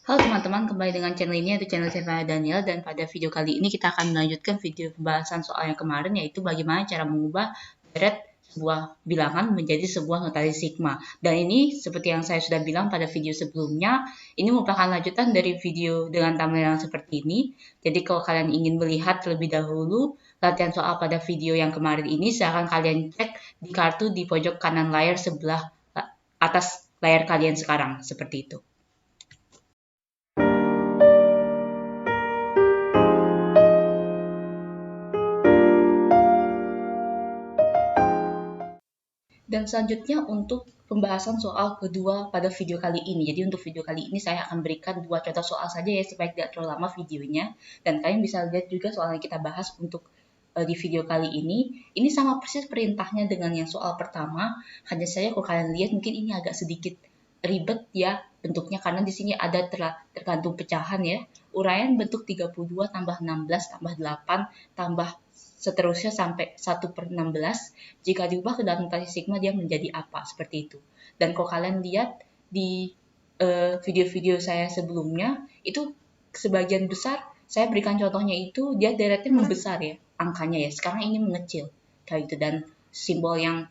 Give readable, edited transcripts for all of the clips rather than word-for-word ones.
Halo teman-teman, kembali dengan channel ini yaitu channel saya Daniel, dan pada video kali ini kita akan melanjutkan video pembahasan soal yang kemarin, yaitu bagaimana cara mengubah deret sebuah bilangan menjadi sebuah notasi sigma. Dan ini seperti yang saya sudah bilang pada video sebelumnya, ini merupakan lanjutan dari video dengan tampilan seperti ini. Jadi kalau kalian ingin melihat terlebih dahulu latihan soal pada video yang kemarin ini, silahkan kalian cek di kartu di pojok kanan layar sebelah atas layar kalian sekarang, seperti itu. Dan selanjutnya untuk pembahasan soal kedua pada video kali ini. Jadi untuk video kali ini saya akan berikan dua contoh soal saja ya, supaya tidak terlalu lama videonya. Dan kalian bisa lihat juga soal yang kita bahas untuk di video kali ini. Ini sama persis perintahnya dengan yang soal pertama. Hanya saja kalau kalian lihat mungkin ini agak sedikit ribet ya bentuknya, karena di sini ada tergantung pecahan ya. Uraian bentuk 32 tambah 16 tambah 8 tambah seterusnya sampai 1/16. Jika diubah ke dalam notasi sigma, dia menjadi apa? Seperti itu. Dan kalau kalian lihat di video-video saya sebelumnya, itu sebagian besar saya berikan contohnya itu dia deretnya membesar ya, angkanya ya. Sekarang ini mengecil kayak gitu, dan simbol yang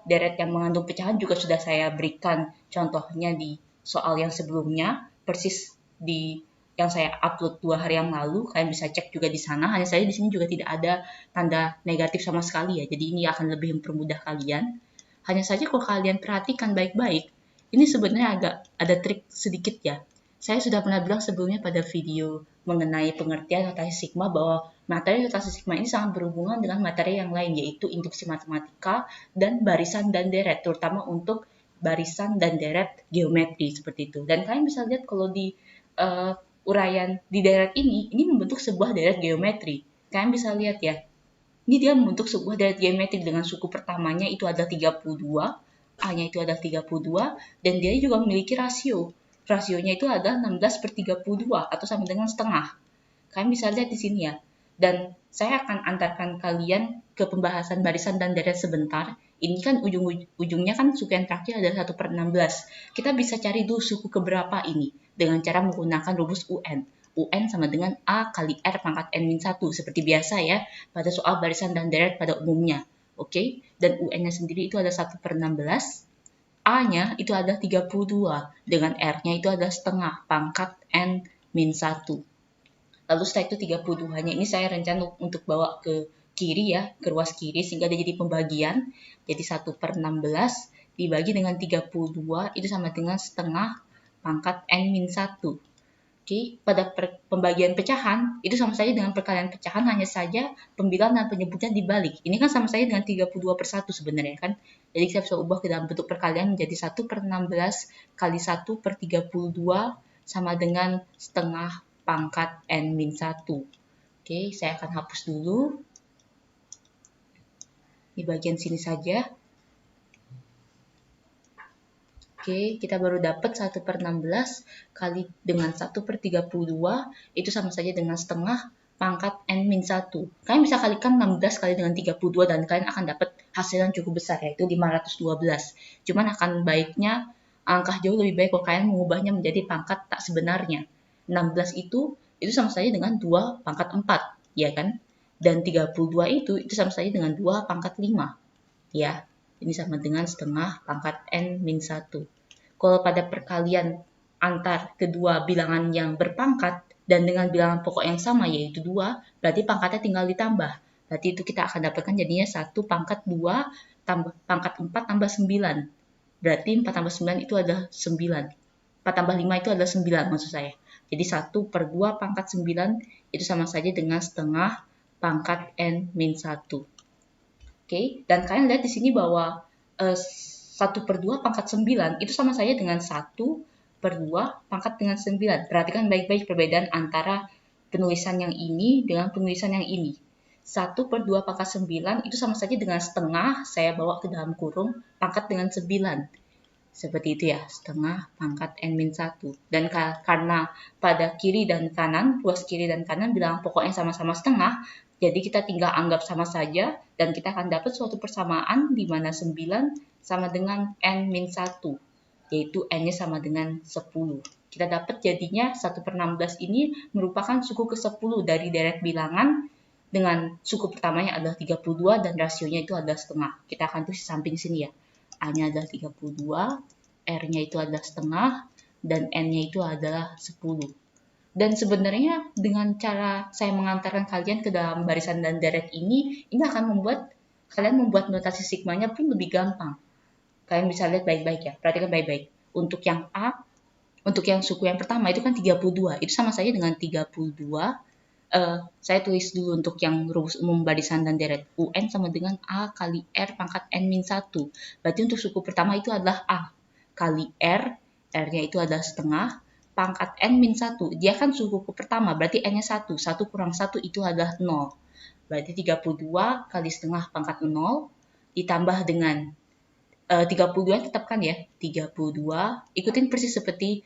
deret yang mengandung pecahan juga sudah saya berikan contohnya di soal yang sebelumnya, persis di yang saya upload 2 hari yang lalu. Kalian bisa cek juga di sana. Hanya saja di sini juga tidak ada tanda negatif sama sekali ya. Jadi ini akan lebih mempermudah kalian. Hanya saja kalau kalian perhatikan baik-baik, ini sebenarnya agak ada trik sedikit ya. Saya sudah pernah bilang sebelumnya pada video mengenai pengertian notasi sigma, bahwa materi notasi sigma ini sangat berhubungan dengan materi yang lain, yaitu induksi matematika dan barisan dan deret, terutama untuk barisan dan deret geometri seperti itu. Dan kalian bisa lihat kalau di uraian di deret ini membentuk sebuah deret geometri. Kalian bisa lihat ya, ini dia membentuk sebuah deret geometri dengan suku pertamanya itu ada 32, A-nya itu ada 32, dan dia juga memiliki rasio. Rasionya itu ada 16/32 atau sama dengan setengah. Kalian bisa lihat di sini ya. Dan saya akan antarkan kalian ke pembahasan barisan dan deret sebentar. Ini kan ujungnya kan suku yang terakhir ada 1/16. Kita bisa cari dulu suku keberapa ini dengan cara menggunakan rumus UN. UN sama dengan A kali R pangkat N-1, seperti biasa ya pada soal barisan dan deret pada umumnya. Oke, dan UN-nya sendiri itu ada 1/16. A-nya itu ada 32, dengan R-nya itu ada setengah pangkat N-1. Lalu setelah itu 32-nya ini saya rencana untuk bawa ke kiri ya, ke ruas kiri, sehingga dia jadi pembagian. Jadi 1/16 dibagi dengan 32 itu sama dengan setengah pangkat N-1. Oke, pada pembagian pecahan itu sama saja dengan perkalian pecahan, hanya saja pembilangan dan penyebutnya dibalik. Ini kan sama saja dengan 32/1 sebenarnya kan. Jadi kita bisa ubah ke dalam bentuk perkalian menjadi 1/16 kali 1/32 sama dengan setengah pangkat N-1. Oke, saya akan hapus dulu. Di bagian sini saja. Oke, kita baru dapat 1/16 kali dengan 1/32 itu sama saja dengan setengah pangkat N-1. Kalian bisa kalikan 16 kali dengan 32 dan kalian akan dapat hasil yang cukup besar, yaitu 512. Cuman akan baiknya angka jauh lebih baik kalau kalian mengubahnya menjadi pangkat tak sebenarnya. 16 itu sama saja dengan 2 pangkat 4, ya kan? Dan 32 itu sama saja dengan 2 pangkat 5, ya. Ini sama dengan setengah pangkat N-1. Kalau pada perkalian antar kedua bilangan yang berpangkat dan dengan bilangan pokok yang sama yaitu 2, berarti pangkatnya tinggal ditambah. Berarti itu kita akan dapatkan jadinya 1 pangkat 2 tambah pangkat 4 tambah 9. Berarti 4 tambah 9 itu adalah 9. 4 tambah 5 itu adalah 9 maksud saya. Jadi 1/2 pangkat 9 itu sama saja dengan setengah pangkat N-1. Oke, dan kalian lihat di sini bahwa 1/2 pangkat 9 itu sama saja dengan 1/2 pangkat dengan 9. Perhatikan baik-baik perbedaan antara penulisan yang ini dengan penulisan yang ini. 1/2 pangkat 9 itu sama saja dengan setengah, saya bawa ke dalam kurung, pangkat dengan 9. Seperti itu ya, setengah pangkat N-1. Dan karena pada kiri dan kanan, ruas kiri dan kanan bilangan pokoknya sama-sama setengah, jadi kita tinggal anggap sama saja, dan kita akan dapat suatu persamaan di mana 9 sama dengan N-1. yaitu N-nya sama dengan 10. Kita dapat jadinya 1/16 ini merupakan suku ke-10 dari deret bilangan dengan suku pertamanya adalah 32 dan rasionya itu adalah setengah. Kita akan tulis di samping sini ya. A-nya adalah 32, R-nya itu adalah setengah, dan N-nya itu adalah 10. Dan sebenarnya dengan cara saya mengantarkan kalian ke dalam barisan dan deret ini akan membuat kalian membuat notasi sigmanya pun lebih gampang. Kalian bisa lihat baik-baik ya, perhatikan baik-baik. Untuk yang A, untuk yang suku yang pertama itu kan 32, itu sama saja dengan 32. Saya tulis dulu untuk yang rumus umum barisan dan deret. UN sama dengan A kali R pangkat N-1. Berarti untuk suku pertama itu adalah A kali R, R-nya itu adalah setengah, pangkat N-1. Dia kan suku pertama, berarti N-nya 1. 1 kurang 1 itu adalah 0. Berarti 32 kali setengah pangkat 0, ditambah dengan 32 tetap kan ya, 32. Ikutin persis seperti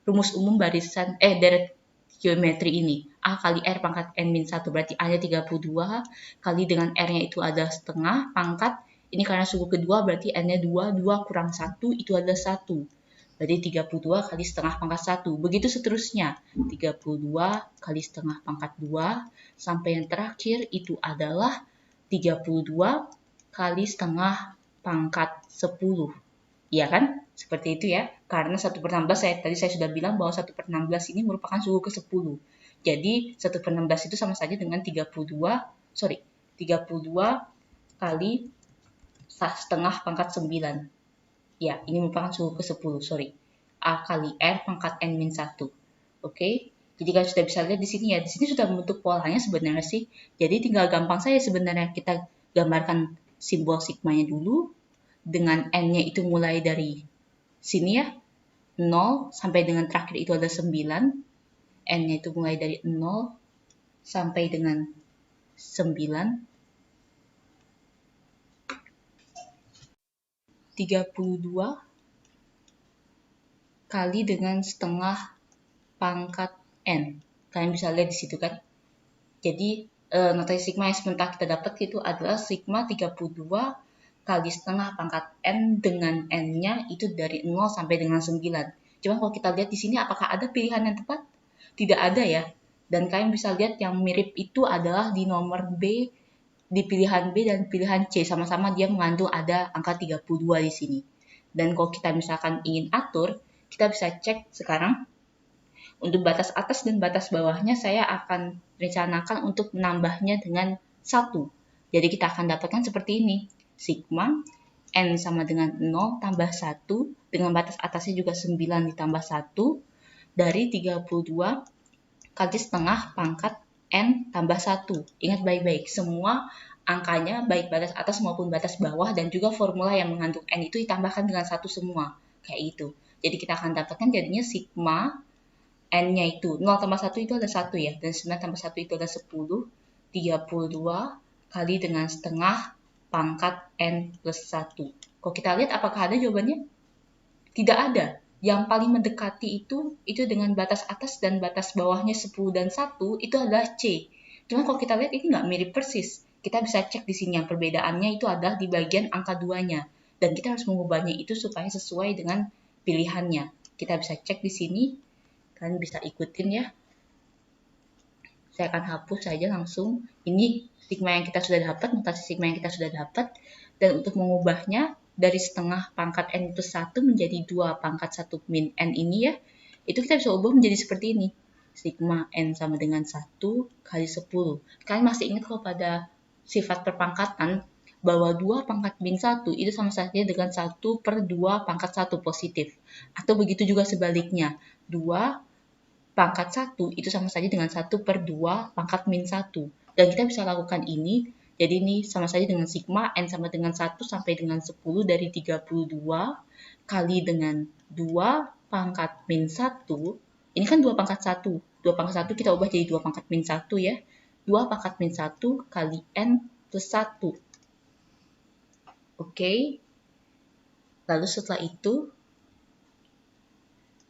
rumus umum barisan deret geometri ini. A kali R pangkat N-1 berarti A-nya 32 kali dengan R-nya itu adalah setengah pangkat, ini karena suku kedua berarti N-nya 2, 2 kurang 1 itu adalah 1. Berarti 32 kali setengah pangkat 1. Begitu seterusnya. 32 kali setengah pangkat 2 sampai yang terakhir itu adalah 32 kali setengah pangkat 10. Iya kan? Seperti itu ya. Karena 1/16 tadi saya sudah bilang bahwa 1/16 ini merupakan suku ke-10. Jadi 1/16 itu sama saja dengan 32 kali setengah pangkat 9. Ya, ini merupakan suku ke-10, A kali R pangkat N-1. Oke? Jadi kalian sudah bisa lihat di sini ya. Di sini sudah membentuk polanya sebenarnya sih. Jadi tinggal gampang saja sebenarnya kita gambarkan simbol sigmanya dulu. Dengan N-nya itu mulai dari sini ya, 0 sampai dengan terakhir itu ada 9. N-nya itu mulai dari 0 sampai dengan 9. 32 kali dengan setengah pangkat N. Kalian bisa lihat di situ kan. Jadi notasi sigma yang sebentar kita dapat itu adalah sigma 32 kali setengah pangkat N dengan N-nya itu dari 0 sampai dengan 9. Cuma kalau kita lihat di sini apakah ada pilihan yang tepat? Tidak ada ya. Dan kalian bisa lihat yang mirip itu adalah di nomor B, di pilihan B dan pilihan C. Sama-sama dia mengandung ada angka 32 di sini. Dan kalau kita misalkan ingin atur, kita bisa cek sekarang. Untuk batas atas dan batas bawahnya saya akan rencanakan untuk menambahnya dengan 1. Jadi kita akan dapatkan seperti ini. Sigma N sama dengan 0 tambah 1, dengan batas atasnya juga 9 ditambah 1, dari 32 kali setengah pangkat N tambah 1. Ingat baik-baik, semua angkanya baik batas atas maupun batas bawah dan juga formula yang mengandung N itu ditambahkan dengan 1 semua. Kayak itu. Jadi kita akan dapatkan jadinya sigma N-nya itu 0 tambah 1 itu ada 1 ya, dan 9 tambah 1 itu ada 10. 32 kali dengan setengah pangkat N plus 1. Kalau kita lihat apakah ada jawabannya? Tidak ada. Yang paling mendekati itu dengan batas atas dan batas bawahnya 10 dan 1 itu adalah C. Cuma kalau kita lihat ini nggak mirip persis. Kita bisa cek di sini yang perbedaannya itu adalah di bagian angka 2-nya. Dan kita harus mengubahnya itu supaya sesuai dengan pilihannya. Kita bisa cek di sini. Kalian bisa ikutin ya. Saya akan hapus saja langsung. Ini sigma yang kita sudah dapat, notasi sigma yang kita sudah dapat. Dan untuk mengubahnya dari setengah pangkat N plus 1 menjadi 2 pangkat 1 min N ini ya, itu kita bisa ubah menjadi seperti ini. Sigma N sama dengan 1 kali 10. Kalian masih ingat kalau pada sifat perpangkatan, bahwa 2 pangkat min 1 itu sama saja dengan 1 per 2 pangkat 1 positif. Atau begitu juga sebaliknya, 2 pangkat 1 itu sama saja dengan 1 per 2 pangkat min 1. Dan kita bisa lakukan ini, jadi ini sama saja dengan sigma N sama dengan 1 sampai dengan 10 dari 32 kali dengan 2 pangkat min 1. Ini kan 2 pangkat 1. 2 pangkat 1 kita ubah jadi 2 pangkat min 1 ya. 2 pangkat min 1 kali N plus 1. Oke. Lalu setelah itu,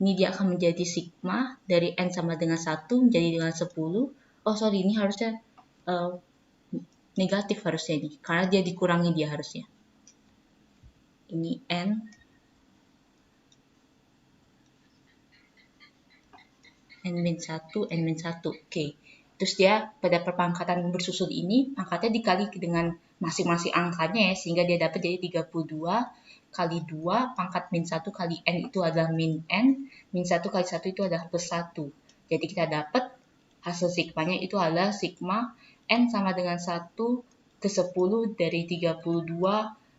ini dia akan menjadi sigma dari N sama dengan 1 menjadi dengan 10. Oh sorry, ini harusnya negatif harusnya ini. Karena dia dikurangi dia harusnya. Ini N N-1, N-1. Oke. Terus dia pada perpangkatan bersusul ini, pangkatnya dikali dengan masing-masing angkanya ya, sehingga dia dapat jadi 32 kali 2 pangkat min 1 kali N itu adalah min N, min 1 kali 1 itu adalah plus 1. Jadi kita dapat hasil sigmanya itu adalah sigma N sama dengan 1 ke 10 dari 32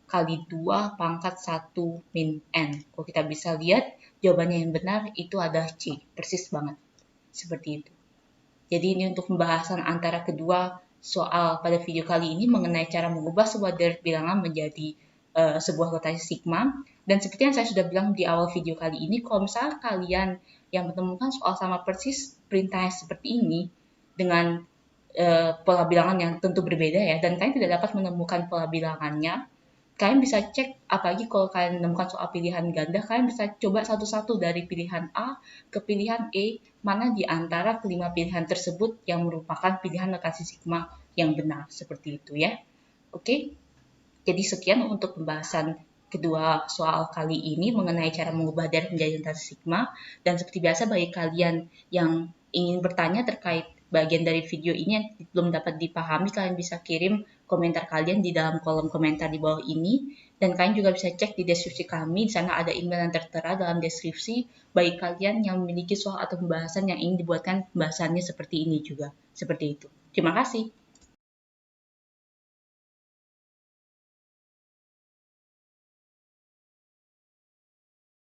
kali 2 pangkat 1 min N. Kalau kita bisa lihat, jawabannya yang benar itu adalah C. Persis banget. Seperti itu. Jadi ini untuk pembahasan antara kedua soal pada video kali ini mengenai cara mengubah sebuah deret bilangan menjadi sebuah rotasi sigma. Dan seperti yang saya sudah bilang di awal video kali ini, kalau misalnya kalian yang menemukan soal sama persis perintahnya seperti ini dengan pola bilangan yang tentu berbeda ya, dan kalian tidak dapat menemukan pola bilangannya, kalian bisa cek, apalagi kalau kalian menemukan soal pilihan ganda, kalian bisa coba satu-satu dari pilihan A ke pilihan E, mana di antara kelima pilihan tersebut yang merupakan pilihan rotasi sigma yang benar, seperti itu ya. Oke, jadi sekian untuk pembahasan kedua soal kali ini mengenai cara mengubah deret menjadi rotasi sigma, dan seperti biasa bagi kalian yang ingin bertanya terkait bagian dari video ini yang belum dapat dipahami, kalian bisa kirim komentar kalian di dalam kolom komentar di bawah ini, dan kalian juga bisa cek di deskripsi kami, di sana ada email yang tertera dalam deskripsi bagi kalian yang memiliki soal atau pembahasan yang ingin dibuatkan pembahasannya seperti ini juga. Seperti itu. Terima kasih.